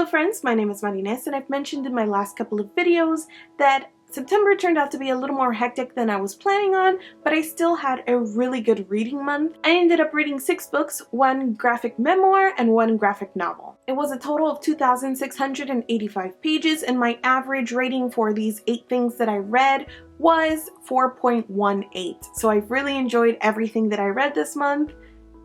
Hello friends, my name is Marines, and I've mentioned in my last couple of videos that September turned out to be a little more hectic than I was planning on, but I still had a really good reading month. I ended up reading 6 books, 1 graphic memoir and 1 graphic novel. It was a total of 2,685 pages, and my average rating for these 8 things that I read was 4.18. So I've really enjoyed everything that I read this month,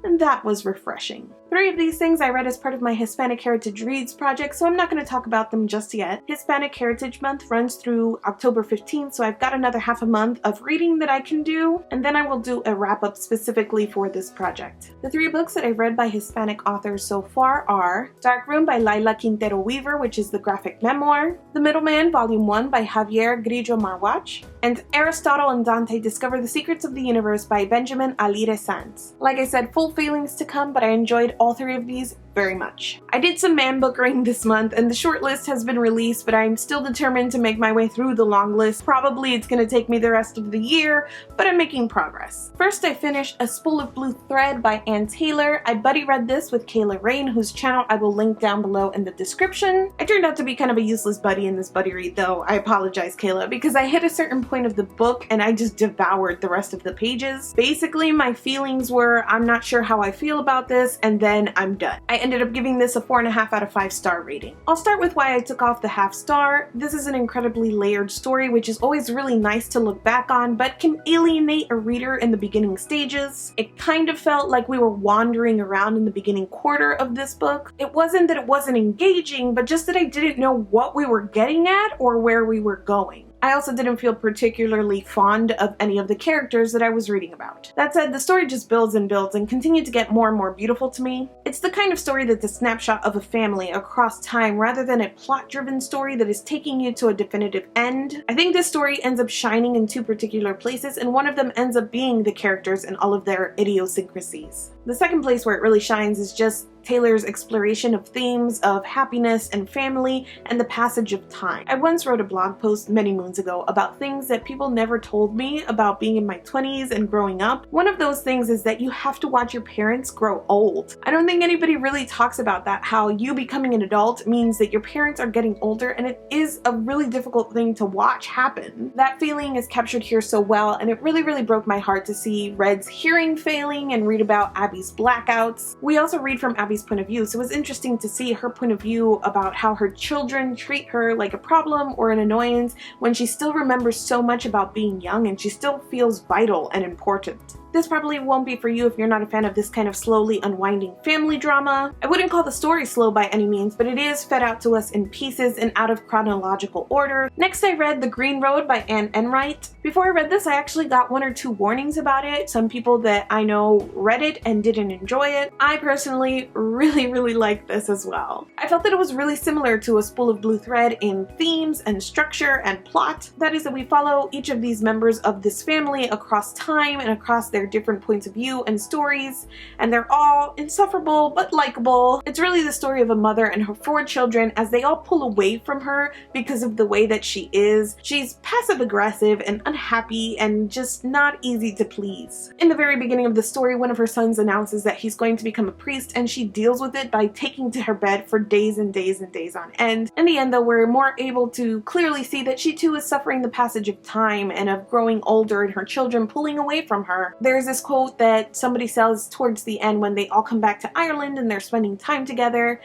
and that was refreshing. 3 of these things I read as part of my Hispanic Heritage Reads project, so I'm not going to talk about them just yet. Hispanic Heritage Month runs through October 15th, so I've got another half a month of reading that I can do, and then I will do a wrap-up specifically for this project. The 3 books that I've read by Hispanic authors so far are Dark Room by Laini Quintero Weaver, which is the graphic memoir, The Middleman Volume 1 by Javier Grillo Marwach, and Aristotle and Dante Discover the Secrets of the Universe by Benjamin Alire Sanz. Like I said, full feelings to come, but I enjoyed all 3 of these very much. I did some man bookering this month, and the short list has been released, but I'm still determined to make my way through the long list. Probably it's going to take me the rest of the year, but I'm making progress. First, I finished A Spool of Blue Thread by Laini Taylor. I buddy read this with Kayla Rain, whose channel I will link down below in the description. I turned out to be kind of a useless buddy in this buddy read, though. I apologize, Kayla, because I hit a certain point of the book and I just devoured the rest of the pages. Basically, my feelings were, I'm not sure how I feel about this, and then I'm done. I ended up giving this a 4.5 out of 5 star rating. I'll start with why I took off the half star. This is an incredibly layered story, which is always really nice to look back on, but can alienate a reader in the beginning stages. It kind of felt like we were wandering around in the beginning quarter of this book. It wasn't that it wasn't engaging, but just that I didn't know what we were getting at or where we were going. I also didn't feel particularly fond of any of the characters that I was reading about. That said, the story just builds and builds and continued to get more and more beautiful to me. It's the kind of story that's a snapshot of a family across time rather than a plot-driven story that is taking you to a definitive end. I think this story ends up shining in 2 particular places, and one of them ends up being the characters and all of their idiosyncrasies. The second place where it really shines is just Taylor's exploration of themes of happiness and family and the passage of time. I once wrote a blog post many moons ago about things that people never told me about being in my 20s and growing up. One of those things is that you have to watch your parents grow old. I don't think anybody really talks about that, how you becoming an adult means that your parents are getting older, and it is a really difficult thing to watch happen. That feeling is captured here so well, and it really broke my heart to see Red's hearing failing and read about Abby's blackouts. We also read from Abby's point of view, so it was interesting to see her point of view about how her children treat her like a problem or an annoyance when she still remembers so much about being young and she still feels vital and important. This probably won't be for you if you're not a fan of this kind of slowly unwinding family drama. I wouldn't call the story slow by any means, but it is fed out to us in pieces and out of chronological order. Next, I read The Green Road by Anne Enright. Before I read this, I actually got 1 or 2 warnings about it. Some people that I know read it and didn't enjoy it. I personally really liked this as well. I felt that it was really similar to A Spool of Blue Thread in themes and structure and plot. That is, that we follow each of these members of this family across time and across their different points of view and stories, and they're all insufferable but likable. It's really the story of a mother and her 4 children as they all pull away from her because of the way that she is. She's passive aggressive and unhappy and just not easy to please. In the very beginning of the story, one of her sons announces that he's going to become a priest, and she deals with it by taking to her bed for days and days and days on end. In the end, though, we're more able to clearly see that she too is suffering the passage of time and of growing older and her children pulling away from her. There's this quote that somebody says towards the end when they all come back to Ireland and they're spending time together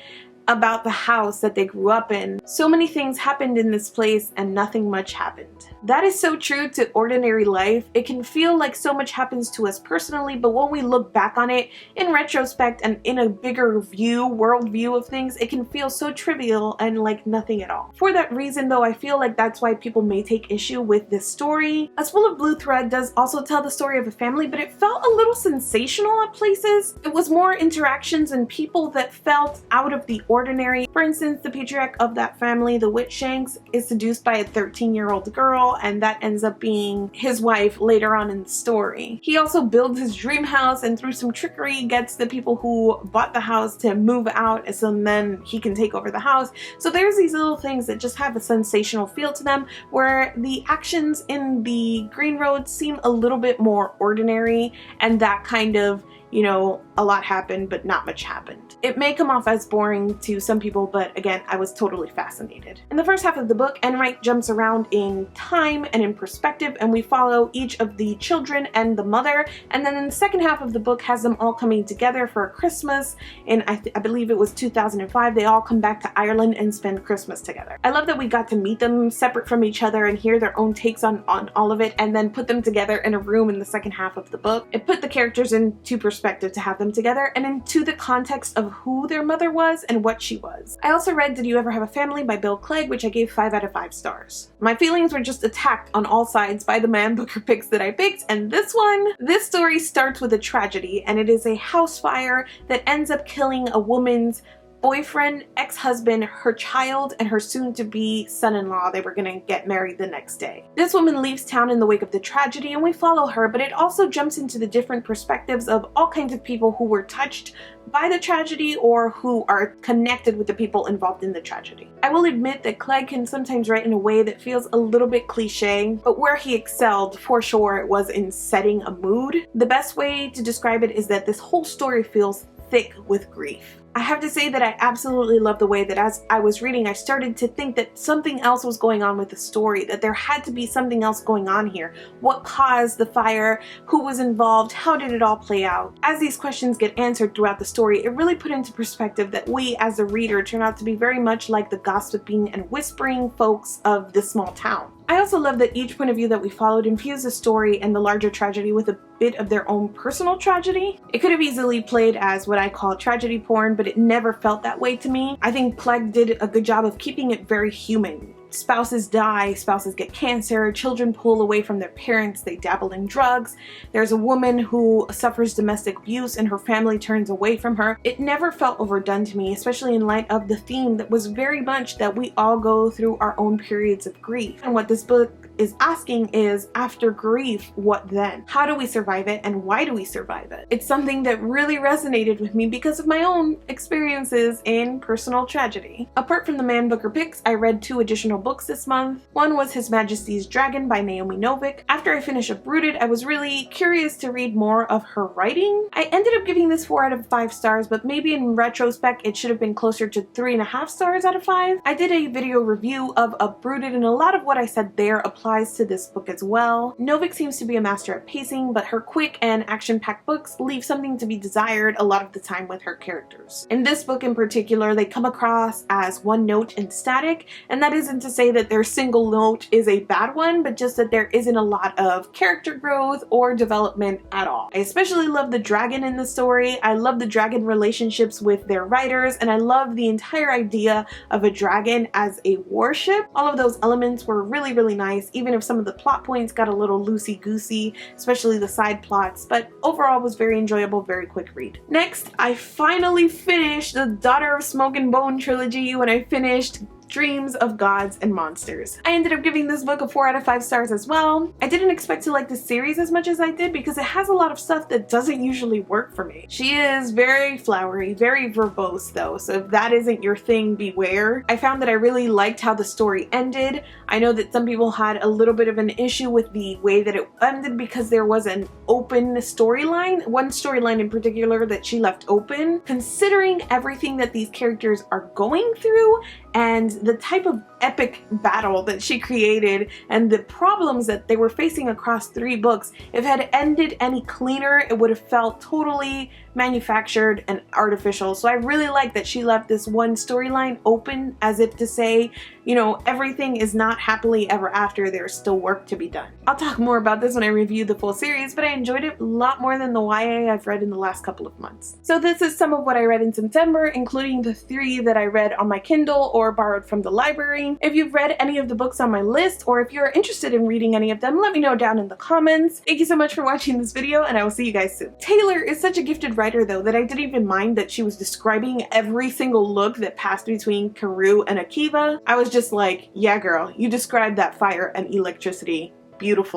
about the house that they grew up in. So many things happened in this place and nothing much happened. That is so true to ordinary life. It can feel like so much happens to us personally, but when we look back on it in retrospect and in a bigger view, world view of things, it can feel so trivial and like nothing at all. For that reason though, I feel like that's why people may take issue with this story. A Spool of Blue Thread does also tell the story of a family, but it felt a little sensational at places. It was more interactions and people that felt out of the ordinary. For instance, the patriarch of that family, the Whitshanks, is seduced by a 13-year-old girl, and that ends up being his wife later on in the story. He also builds his dream house, and through some trickery gets the people who bought the house to move out, so then he can take over the house. So there's these little things that just have a sensational feel to them, where the actions in the Green Road seem a little bit more ordinary, and that kind of you know, a lot happened but not much happened. It may come off as boring to some people, but again, I was totally fascinated. In the first half of the book, Enright jumps around in time and in perspective, and we follow each of the children and the mother, and then in the second half of the book has them all coming together for Christmas, and I believe it was 2005. They all come back to Ireland and spend Christmas together. I love that we got to meet them separate from each other and hear their own takes on all of it, and then put them together in a room in the second half of the book. It put the characters into perspective to have them together and into the context of who their mother was and what she was. I also read Did You Ever Have a Family by Bill Clegg, which I gave 5 out of 5 stars. My feelings were just attacked on all sides by the man booker picks that I picked, and this story starts with a tragedy, and it is a house fire that ends up killing a woman's boyfriend, ex-husband, her child, and her soon-to-be son-in-law. They were gonna get married the next day. This woman leaves town in the wake of the tragedy, and we follow her, but it also jumps into the different perspectives of all kinds of people who were touched by the tragedy or who are connected with the people involved in the tragedy. I will admit that Clegg can sometimes write in a way that feels a little bit cliche, but where he excelled for sure was in setting a mood. The best way to describe it is that this whole story feels thick with grief. I have to say that I absolutely love the way that as I was reading, I started to think that something else was going on with the story, that there had to be something else going on here. What caused the fire? Who was involved? How did it all play out? As these questions get answered throughout the story, it really put into perspective that we as a reader turn out to be very much like the gossiping and whispering folks of this small town. I also love that each point of view that we followed infused the story and the larger tragedy with a bit of their own personal tragedy. It could have easily played as what I call tragedy porn, but it never felt that way to me. I think Clegg did a good job of keeping it very human. Spouses die, spouses get cancer, children pull away from their parents, they dabble in drugs. There's a woman who suffers domestic abuse and her family turns away from her. It never felt overdone to me, especially in light of the theme that was very much that we all go through our own periods of grief. And what this book is asking is, after grief, what then? How do we survive it, and why do we survive it? It's something that really resonated with me because of my own experiences in personal tragedy. Apart from the Man Booker picks, I read 2 additional books this month. One was His Majesty's Dragon by Naomi Novik. After I finished Uprooted, I was really curious to read more of her writing. I ended up giving this 4 out of 5 stars, but maybe in retrospect it should have been closer to 3.5 stars out of 5. I did a video review of Uprooted, and a lot of what I said there applies to this book as well. Novik seems to be a master at pacing, but her quick and action-packed books leave something to be desired a lot of the time with her characters. In this book in particular, they come across as one note and static, and that isn't to say that their single note is a bad one, but just that there isn't a lot of character growth or development at all. I especially love the dragon in the story. I love the dragon relationships with their writers, and I love the entire idea of a dragon as a warship. All of those elements were really, really nice, even if some of the plot points got a little loosey-goosey, especially the side plots, but overall was very enjoyable, very quick read. Next, I finally finished the Daughter of Smoke and Bone trilogy when I finished Dreams of Gods and Monsters. I ended up giving this book a 4 out of 5 stars as well. I didn't expect to like this series as much as I did because it has a lot of stuff that doesn't usually work for me. She is very flowery, very verbose though, so if that isn't your thing, beware. I found that I really liked how the story ended. I know that some people had a little bit of an issue with the way that it ended because there was an open storyline, one storyline in particular that she left open. Considering everything that these characters are going through and the type of epic battle that she created and the problems that they were facing across 3 books, if it had ended any cleaner, it would have felt totally manufactured and artificial. So I really like that she left this one storyline open, as if to say, you know, everything is not happily ever after, there's still work to be done. I'll talk more about this when I review the full series, but I enjoyed it a lot more than the YA I've read in the last couple of months. So this is some of what I read in September, including the 3 that I read on my Kindle or borrowed from the library. If you've read any of the books on my list, or if you're interested in reading any of them, let me know down in the comments. Thank you so much for watching this video, and I will see you guys soon. Taylor is such a gifted writer though that I didn't even mind that she was describing every single look that passed between Karoo and Akiva. I was just like, yeah girl, you described that fire and electricity. Beautiful.